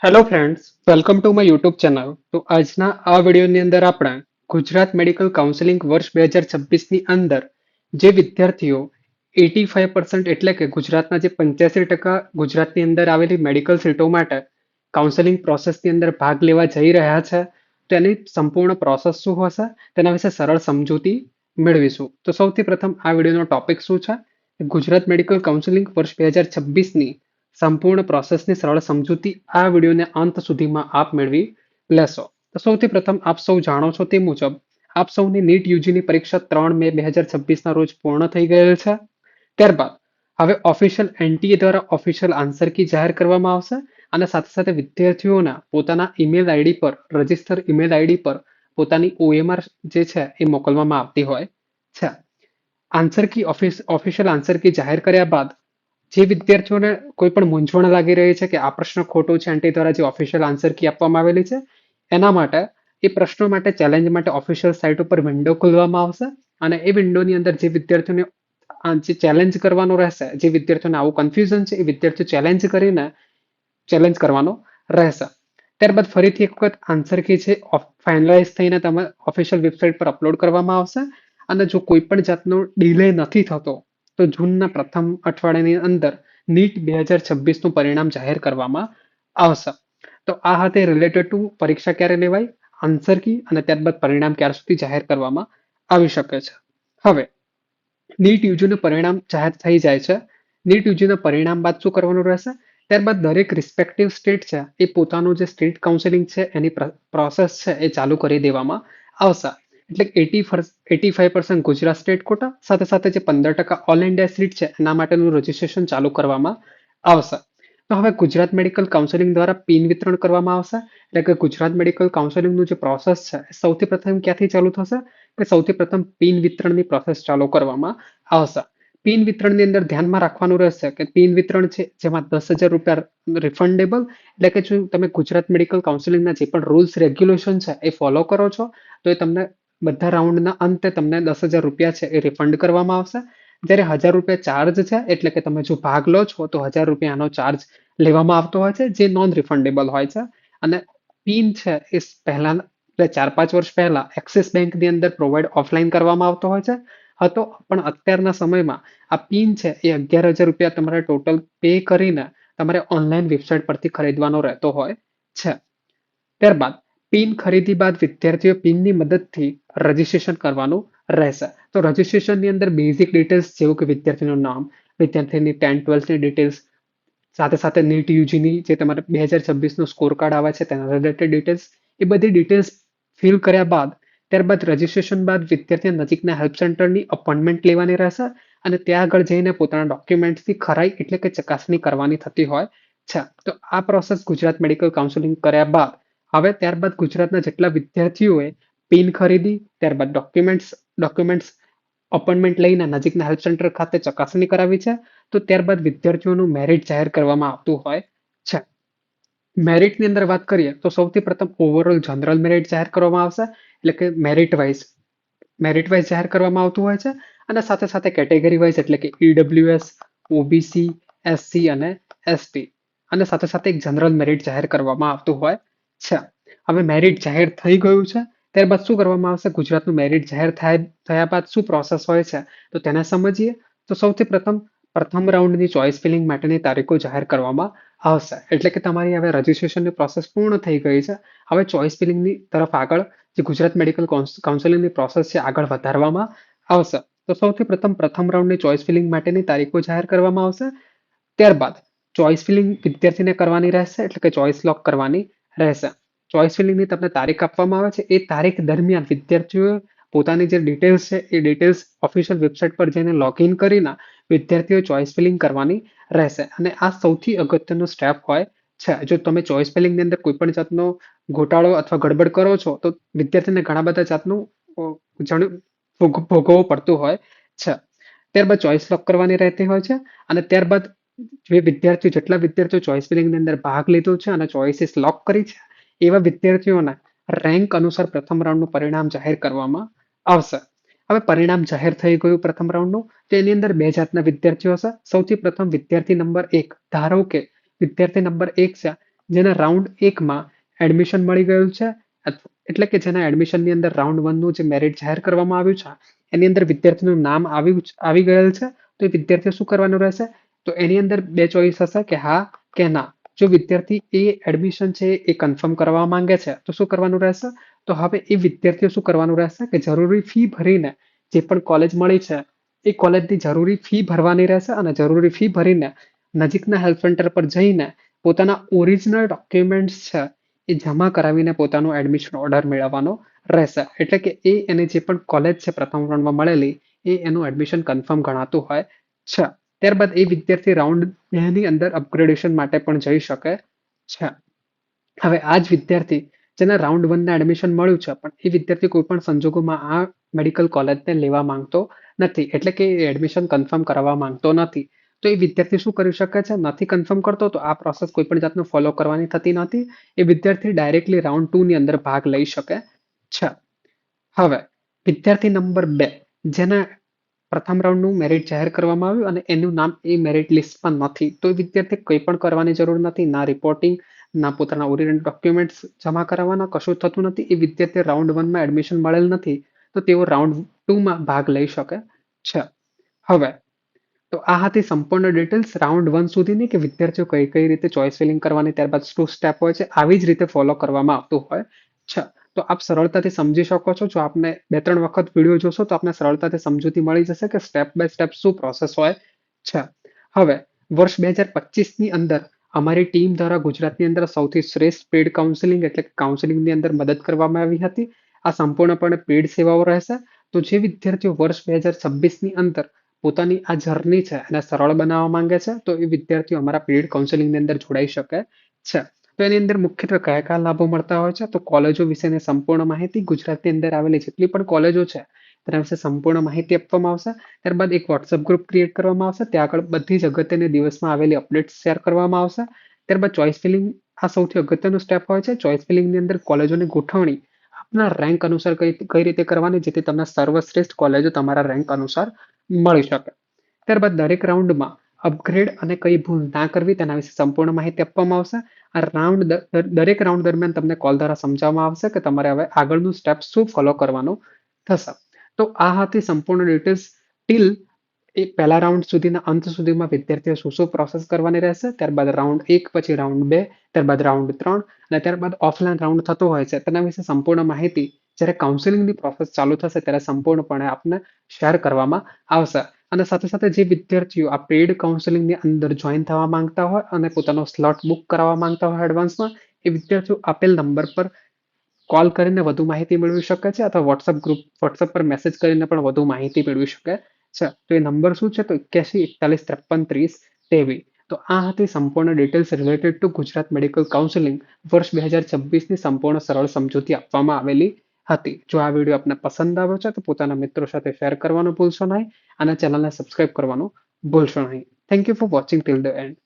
Hello friends, welcome to my YouTube channel. તો આજના આ વિડીયોની અંદર આપણે ગુજરાત મેડિકલ કાઉન્સેલિંગ વર્ષ 2026ની અંદર જે વિદ્યાર્થીઓ 85% એટલે કે ગુજરાતના જે 85% ગુજરાતની અંદર આવેલી મેડિકલ સીટો માટે કાઉન્સેલિંગ પ્રોસેસની અંદર ભાગ લેવા જઈ રહ્યા છે, તેની સંપૂર્ણ પ્રોસેસ શું હશે તેના વિશે સરળ સમજૂતી મેળવીશું. તો સૌથી પ્રથમ આ વિડીયોનો ટોપિક શું છે? ગુજરાત મેડિકલ કાઉન્સેલિંગ વર્ષ 2026ની સંપૂર્ણ પ્રોસેસની સરળ સમજૂતી આ વિડીયોને અંત સુધીમાં આપ મેળવી લેશો. તો સૌથી પ્રથમ આપ સૌ જાણો છો તે મુજબ આપ સૌની નીટ યુજીની પરીક્ષા 3 મે 2026ના રોજ પૂર્ણ થઈ ગયેલ છે. ત્યારબાદ હવે ઓફિશિયલ એનટીએ દ્વારા ઓફિશિયલ આન્સર કી જાહેર કરવામાં આવશે અને સાથે સાથે વિદ્યાર્થીઓના પોતાના ઈમેલ આઈડી પર રજિસ્ટર ઈમેલ આઈડી પર પોતાની ઓએમઆર જે છે એ મોકલવામાં આવતી હોય છે. Answer key official answer key જાહેર કર્યા બાદ જે વિદ્યાર્થીઓને કોઈ પણ મૂંઝવણ લાગી રહી છે કે આ પ્રશ્ન ખોટો છે એનટી દ્વારા જે ઓફિશિયલ આન્સર કી આપવામાં આવેલી છે એના માટે એ પ્રશ્નો માટે ચેલેન્જ માટે ઓફિશિયલ સાઇટ ઉપર વિન્ડો ખોલવામાં આવશે અને એ વિન્ડોની અંદર જે વિદ્યાર્થીઓને જે ચેલેન્જ કરવાનો રહેશે, જે વિદ્યાર્થીઓને આવું કન્ફ્યુઝન છે એ વિદ્યાર્થીઓ ચેલેન્જ કરવાનો રહેશે. ત્યારબાદ ફરીથી એક વખત આન્સર કી છે ફાઇનલાઇઝ થઈને તમે ઓફિશિયલ વેબસાઇટ પર અપલોડ કરવામાં આવશે અને જો કોઈ પણ જાતનો ડિલે નથી થતો તો જૂનના પ્રથમ અઠવાડિયાની અંદર નીટ 2026નું પરિણામ જાહેર કરવામાં આવશે. તો આ hatte રિલેટેડ ટુ પરીક્ષા ક્યારે લેવાય, આન્સર કી અને ત્યારબાદ પરિણામ ક્યાર સુધી જાહેર કરવામાં આવી શકે છે. હવે નીટ યુજીનું પરિણામ જાહેર થઈ જાય છે. નીટ યુજીના પરિણામ બાદ શું કરવાનું રહેશે? ત્યારબાદ દરેક રિસ્પેક્ટિવ સ્ટેટ છે એ પોતાનું જે સ્ટેટ કાઉન્સિલિંગ છે એની પ્રોસેસ છે એ ચાલુ કરી દેવામાં આવશે. એટલે 85% ગુજરાત સ્ટેટ કોટા સાથે સાથે જે 15% ઓલ ઇન્ડિયા સીટ છે એના માટેનું રજીસ્ટ્રેશન ચાલુ કરવામાં આવશે. તો હવે ગુજરાત મેડિકલ કાઉન્સિલિંગ દ્વારા પિન વિતરણ કરવામાં આવશે. એટલે કે ગુજરાત મેડિકલ કાઉન્સિલિંગનું જે પ્રોસેસ છે સૌથી પ્રથમ ક્યાંથી ચાલુ થશે કે સૌથી પ્રથમ પિન વિતરણની પ્રોસેસ ચાલુ કરવામાં આવશે. પિન વિતરણની અંદર ધ્યાનમાં રાખવાનું રહેશે કે પિન વિતરણ છે જેમાં 10,000 રૂપિયા રિફંડેબલ, એટલે કે જો તમે ગુજરાત મેડિકલ કાઉન્સિલિંગના જે પણ રૂલ્સ રેગ્યુલેશન છે એ ફોલો કરો છો તો એ તમને બધા રાઉન્ડના અંતે તમને 10,000 રૂપિયા છે એ રિફંડ કરવામાં આવશે. જ્યારે 1,000 રૂપિયા ચાર્જ છે, એટલે કે તમે જો ભાગ લો છો તો 1,000 રૂપિયાનો ચાર્જ લેવામાં આવતો હોય છે જે નોન રિફંડેબલ હોય છે. અને પિન છે એ પહેલા 4-5 વર્ષ પહેલા એક્સિસ બેંકની અંદર પ્રોવાઈડ ઓફલાઈન કરવામાં આવતો હોય છે હતો, પણ અત્યારના સમયમાં આ પિન છે એ 11,000 રૂપિયા તમારે ટોટલ પે કરીને તમારે ઓનલાઈન વેબસાઇટ પરથી ખરીદવાનો રહેતો હોય છે. ત્યારબાદ પિન ખરીદી બાદ વિદ્યાર્થીઓ પિનની મદદથી રજીસ્ટ્રેશન કરવાનું રહેશે. તો રજીસ્ટ્રેશનની અંદર બેઝિક ડિટેલ્સ જેવું કે વિદ્યાર્થીનું નામ, વિદ્યાર્થીની 10-12ની ડિટેલ્સ, સાથે સાથે નીટ યુજીની જે તમારે 2026નું સ્કોર કાર્ડ આવે છે તેના રિલેટેડ ડિટેલ્સ, એ બધી ડિટેલ્સ ફિલ કર્યા બાદ ત્યારબાદ રજીસ્ટ્રેશન બાદ વિદ્યાર્થીએ નજીકના હેલ્પ સેન્ટરની અપોઇન્ટમેન્ટ લેવાની રહેશે અને ત્યાં આગળ જઈને પોતાના ડોક્યુમેન્ટ્સની ખરાઈ એટલે કે ચકાસણી કરવાની થતી હોય છે. તો આ પ્રોસેસ ગુજરાત મેડિકલ કાઉન્સિલિંગ કર્યા બાદ હવે ત્યારબાદ ગુજરાતના જેટલા વિદ્યાર્થીઓએ પિન ખરીદી, ત્યારબાદ ડોક્યુમેન્ટ્સ અપોઇન્ટમેન્ટ લઈને નજીકના હેલ્પ સેન્ટર ખાતે ચકાસણી કરાવી છે તો ત્યારબાદ વિદ્યાર્થીઓનું મેરિટ જાહેર કરવામાં આવતું હોય છે. મેરિટની અંદર વાત કરીએ તો સૌથી પ્રથમ ઓવરઓલ જનરલ મેરિટ જાહેર કરવામાં આવશે, એટલે કે મેરિટ વાઇઝ જાહેર કરવામાં આવતું હોય છે અને સાથે સાથે કેટેગરી વાઇઝ એટલે કે ઈડબ્લ્યુએસ, ઓબીસી, એસસી અને એસટી અને સાથે સાથે એક જનરલ મેરિટ જાહેર કરવામાં આવતું હોય છે. હવે મેરિટ જાહેર થઈ ગયું છે ત્યારબાદ શું કરવામાં આવશે? ગુજરાતનું મેરિટ જાહેર થયા બાદ શું પ્રોસેસ હોય છે તો તેને સમજીએ. તો સૌથી પ્રથમ રાઉન્ડની ચોઇસ ફિલિંગ માટેની તારીખો જાહેર કરવામાં આવશે. એટલે કે તમારી હવે રજીસ્ટ્રેશનની પ્રોસેસ પૂર્ણ થઈ ગઈ છે. હવે ચોઇસ ફિલિંગની તરફ આગળ જે ગુજરાત મેડિકલ કાઉન્સિલિંગની પ્રોસેસ છે આગળ વધારવામાં આવશે. તો સૌથી પ્રથમ રાઉન્ડની ચોઇસ ફિલિંગ માટેની તારીખો જાહેર કરવામાં આવશે. ત્યારબાદ ચોઇસ ફિલિંગ વિદ્યાર્થીને કરવાની રહેશે, એટલે કે ચોઇસ લોક કરવાની રહેશે. ચોઇસ ફિલિંગની તમને તારીખ આપવામાં આવે છે, એ તારીખ દરમિયાન વિદ્યાર્થીઓએ પોતાની જે ડિટેલ્સ છે એ ડિટેલ્સ ઓફિશિયલ વેબસાઇટ પર જઈને લોગિન કરીને વિદ્યાર્થીઓએ ચોઇસ ફિલિંગ કરવાની રહેશે. અને આ સૌથી અગત્યનો સ્ટેપ હોય છે. જો તમે ચોઇસ ફિલિંગની અંદર કોઈ પણ જાતનો ગોટાળો અથવા ગડબડ કરો છો તો વિદ્યાર્થીને ઘણા બધા જાતનું ભોગવવું પડતું હોય છે. ત્યારબાદ ચોઇસ લોક કરવાની રહેતી હોય છે અને ત્યારબાદ જેટલા વિદ્યાર્થીઓ ચોઇસ ફિલિંગની અંદર ભાગ લીધો છે અને ચોઇસીસ લોક કરી છે એવા વિદ્યાર્થીઓના રેન્ક અનુસાર પ્રથમ રાઉન્ડનું પરિણામ જાહેર કરવામાં આવશે. હવે પરિણામ જાહેર થઈ ગયું પ્રથમ રાઉન્ડનું, તો એની અંદર બે જાતના વિદ્યાર્થીઓ હશે. સૌથી પ્રથમ વિદ્યાર્થી નંબર 1, ધારો કે વિદ્યાર્થી નંબર 1 છે જેના રાઉન્ડ 1માં એડમિશન મળી ગયું છે, એટલે કે જેના એડમિશનની અંદર રાઉન્ડ 1નું જે મેરિટ જાહેર કરવામાં આવ્યું છે, એની અંદર વિદ્યાર્થીનું નામ આવી ગયેલ છે, તો એ વિદ્યાર્થીએ શું કરવાનું રહેશે? તો એની અંદર બે ચોઈસ હશે કે હા કે ના. જો વિદ્યાર્થી એ એડમિશન છે એ કન્ફર્મ કરવા માંગે છે તો શું કરવાનું રહેશે? તો હવે એ વિદ્યાર્થીઓ શું કરવાનું રહેશે કે જરૂરી ફી ભરીને જે પણ કોલેજ મળી છે એ કોલેજની જરૂરી ફી ભરવાની રહેશે અને જરૂરી ફી ભરીને નજીકના હેલ્પ સેન્ટર પર જઈને પોતાના ઓરિજિનલ ડોક્યુમેન્ટ્સ છે એ જમા કરાવીને પોતાનો એડમિશન ઓર્ડર મેળવવાનો રહેશે. એટલે કે એ એને જે પણ કોલેજ છે પ્રથમ રાઉન્ડમાં મળેલી એ એનું એડમિશન કન્ફર્મ ગણાતું હોય છે. ત્યારબાદ એ વિદ્યાર્થી રાઉન્ડ 2ની અંદર અપગ્રેડેશન માટે પણ જઈ શકે છે. હવે આ જ વિદ્યાર્થી જેને રાઉન્ડ 1ના એડમિશન મળ્યું છે પણ એ વિદ્યાર્થી કોઈ પણ સંજોગોમાં આ મેડિકલ કોલેજને લેવા માંગતો નથી, એટલે કે એડમિશન કન્ફર્મ કરવા માંગતો નથી, તો એ વિદ્યાર્થી શું કરી શકે છે? નથી કન્ફર્મ કરતો તો આ પ્રોસેસ કોઈ પણ જાતનું ફોલો કરવાની થતી નથી. એ વિદ્યાર્થી ડાયરેક્ટલી રાઉન્ડ 2ની અંદર ભાગ લઈ શકે છે. હવે વિદ્યાર્થી નંબર 2 જેના પ્રથમ રાઉન્ડનું મેરિટ જાહેર કરવામાં આવ્યું અને એનું નામ એ મેરિટ લિસ્ટમાં નથી, તો એ વિદ્યાર્થી કંઈ પણ કરવાની જરૂર નથી, ના રિપોર્ટિંગ, ના પોતાના ઓરિજિનલ ડોક્યુમેન્ટ્સ જમા કરાવવાના, કશું થતું નથી. એ વિદ્યાર્થી રાઉન્ડ 1માં એડમિશન મળેલ નથી, તો તેઓ રાઉન્ડ 2માં ભાગ લઈ શકે છે. હવે તો આ હતી સંપૂર્ણ ડિટેલ્સ રાઉન્ડ 1 સુધીની, કે વિદ્યાર્થીઓ કઈ કઈ રીતે ચોઇસ ફિલિંગ કરવાની, ત્યારબાદ શું સ્ટેપ હોય છે, આવી જ રીતે ફોલો કરવામાં આવતું હોય છે. તો આપ સરળતાથી સમજી શકો છો. જો આપને 2-3 વખત વિડીયો જોશો તો આપને સરળતાથી સમજૂતી મળી જશે કે સ્ટેપ બાય સ્ટેપ શું પ્રોસેસ હોય છે. હવે વર્ષ 2025ની અંદર અમારી ટીમ દ્વારા ગુજરાતની અંદર સૌથી શ્રેષ્ઠ પેડ કાઉન્સેલિંગ એટલે કે કાઉન્સેલિંગની અંદર મદદ કરવામાં આવી હતી. આ સંપૂર્ણપણે પેડ સેવાઓ રહેશે. તો જે વિદ્યાર્થીઓ વર્ષ 2026ની અંદર પોતાની આ જર્ની છે એને સરળ બનાવવા માંગે છે તો એ વિદ્યાર્થીઓ અમારા પેડ કાઉન્સેલિંગની અંદર જોડાઈ શકે છે. તો એની અંદર મુખ્યત્વે કયા કયા લાભો મળતા હોય છે? તો કોલેજો વિશેની સંપૂર્ણ માહિતી, ગુજરાતની અંદર આવેલી જેટલી પણ કોલેજો છે તેના વિશે સંપૂર્ણ માહિતી આપવામાં આવશે. ત્યારબાદ એક વોટ્સઅપ ગ્રુપ ક્રિએટ કરવામાં આવશે, ત્યાં આગળ બધી જ અગત્યની દિવસમાં આવેલી અપડેટ્સ શેર કરવામાં આવશે. ત્યારબાદ ચોઇસ ફિલિંગ આ સૌથી અગત્યનું સ્ટેપ હોય છે. ચોઇસ ફિલિંગની અંદર કોલેજોની ગોઠવણી આપના રેન્ક અનુસાર કઈ રીતે કરવાની, જેથી તમને સર્વશ્રેષ્ઠ કોલેજો તમારા રેન્ક અનુસાર મળી શકે. ત્યારબાદ દરેક રાઉન્ડમાં અપગ્રેડ અને કઈ ભૂલ ના કરવી તેના વિશે સંપૂર્ણ માહિતી આપવામાં આવશે. આ દરેક રાઉન્ડ દરમિયાન તમને કોલ દ્વારા સમજાવવામાં આવશે કે તમારે હવે આગળનું સ્ટેપ શું ફોલો કરવાનું થશે. તો આ હતી સંપૂર્ણ ડિટેલ્સ ટીલ એ પહેલા રાઉન્ડ સુધીના અંત સુધીમાં વિદ્યાર્થીઓ શું શું પ્રોસેસ કરવાની રહેશે. ત્યારબાદ રાઉન્ડ 1 પછી રાઉન્ડ 2, ત્યારબાદ રાઉન્ડ 3 અને ત્યારબાદ ઓફલાઈન રાઉન્ડ થતો હોય છે તેના વિશે સંપૂર્ણ માહિતી જ્યારે કાઉન્સેલિંગની પ્રોસેસ ચાલુ થશે ત્યારે સંપૂર્ણપણે આપને શેર કરવામાં આવશે. અને સાથે સાથે જે વિદ્યાર્થીઓ આ પેઇડ કાઉન્સેલિંગની અંદર જોઈન થવા માંગતા હોય અને પોતાનો સ્લોટ બુક કરાવવા માંગતા હોય એડવાન્સમાં, એ વિદ્યાર્થીઓ આપેલ નંબર પર કોલ કરીને વધુ માહિતી મેળવી શકે છે, અથવા વોટ્સઅપ પર મેસેજ કરીને પણ વધુ માહિતી મેળવી શકે છે. તો એ નંબર શું છે? તો 8141533023. તો આ હતી સંપૂર્ણ details related to Gujarat medical counselling વર્ષ 2026ની સંપૂર્ણ સરળ સમજૂતી આપવામાં આવેલી હતી. જો આ વિડીયો આપને પસંદ આવ્યો છે તો પોતાના મિત્રો સાથે શેર કરવાનું ભૂલશો નહીં અને ચેનલને સબસ્ક્રાઇબ કરવાનું ભૂલશો નહીં. Thank you for watching till the and.